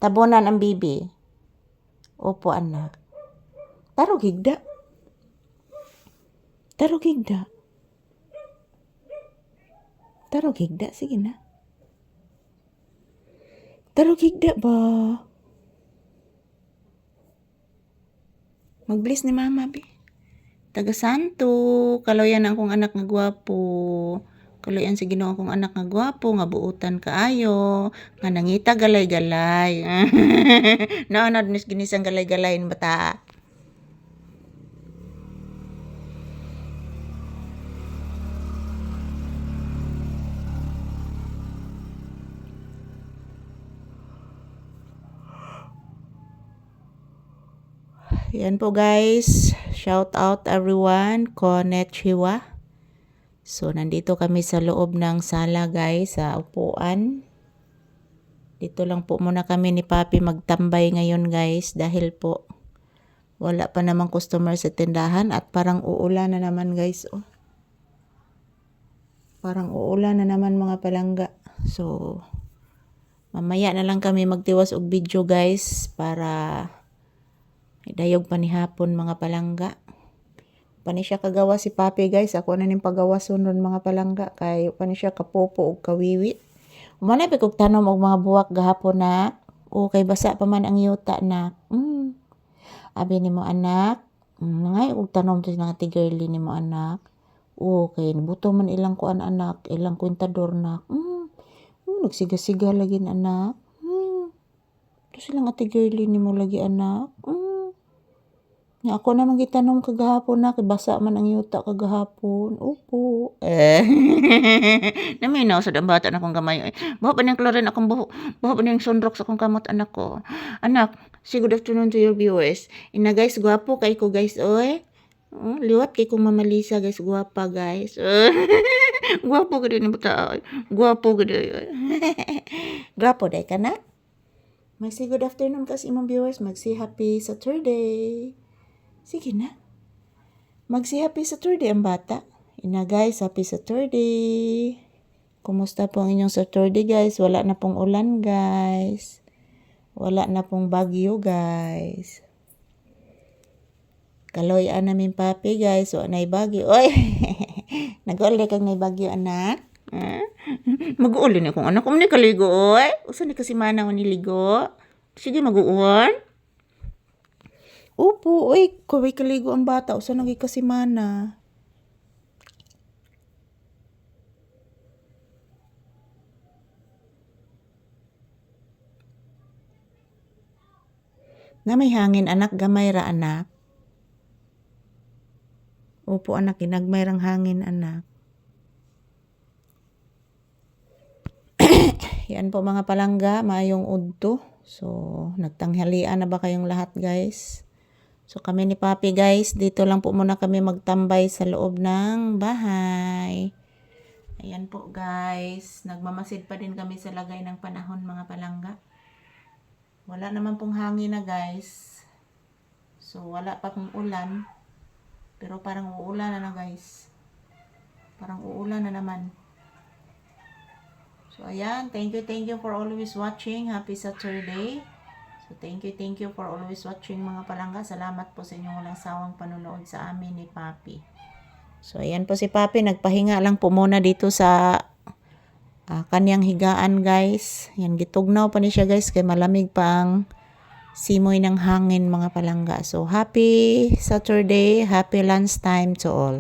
Tabunan ang bibi. Opo, anak. Tarog higda. Tarog higda. Tarog higda. Sige na. Tarog higda ba? Mag-bless ni mama, be. Taga Santo. Kaloyan ang kong anak nga gwapo. Kaloyan si Ginoo akong anak nga gwapo, nga buutan kaayo, nga nangita galay-galay. Naanad nis ginisang galay-galay ng bata. Yan po guys. Shout out everyone. Konnichiwa. So, nandito kami sa loob ng sala guys, sa upuan. Dito lang po muna kami ni Papi magtambay ngayon guys, dahil po wala pa namang customer sa tindahan at parang uulan na naman guys. Oh. Parang uulan na naman mga palangga. So, mamaya na lang kami magtiwas og video guys para idayog pa ni hapon mga palangga. Pani siya kagawa si Papi guys. Ako na ning pagawa sunod mga palangga. Kay pani siya kapopo o kawiwi. Umanay pa kong tanom og mga buwak gahapon na. O kay basa pa man ang yuta na. Abi ni mo anak. Ngay og tanom to nga tigirli ni mo anak. O kay nibuto man ilang kuan anak. Ilang kwintador na. Nagsiga-siga lagi anak. Ito silang tigirli ni mo lagi anak. Nga ako naman gitanom kagahapon na, kay basa man ang yuta kagahapon. Opo. Naminaw sa bata na akong gamay. Bawa pa niyang klorin akong buho. Bawa pa niyang sunrok sa akong kamot anak ko. Anak, say good afternoon to your viewers. Ina guys, gwapo kay ko guys, oy. Liwat kay kong mamalisa guys, gwapa guys. Gwapo gud ni bata. Gwapo gud. Gwapo day ka na? Mag-say good afternoon kasi imong viewers. Mag-say happy Saturday. Sige na. Mag-say happy Saturday ang bata. Ina guys, happy Saturday. Kumusta po ang inyong Saturday guys? Wala na pong ulan guys. Wala na pong bagyo guys. Kaloy-an namin Papi guys. Wala na'y bagyo. Oy! Nag-uli kang na'y bagyo anak? Mag-uli na akong anak. Kung ni kaligo oy. Usa ni kasi mana ko niligo. Sige mag-uwan. Opo, oy, kaway kaligo ang bata. Usa nagi kasi mana. Na may hangin anak, gamay ra anak. Opo anak, ginagmay rang hangin anak. Yan po mga palangga, maayong udto. So, nagtanghalian na ba kayong lahat guys? So, kami ni Papi guys, dito lang po muna kami magtambay sa loob ng bahay. Ayan po guys, nagmamasid pa din kami sa lagay ng panahon mga palangga. Wala naman pong hangin na guys. So, wala pa pong ulan. Pero parang uulan na guys. Parang uulan na naman. So, ayan. Thank you for always watching. Happy Saturday. So, thank you for always watching mga palangga. Salamat po sa inyong walang sawang panunood sa amin ni Papi. So, ayan po si Papi. Nagpahinga lang po muna dito sa kanyang higaan guys. Yan, gitugnaw pa ni siya guys. Kaya malamig pa ang simoy ng hangin mga palangga. So, happy Saturday. Happy lunchtime to all.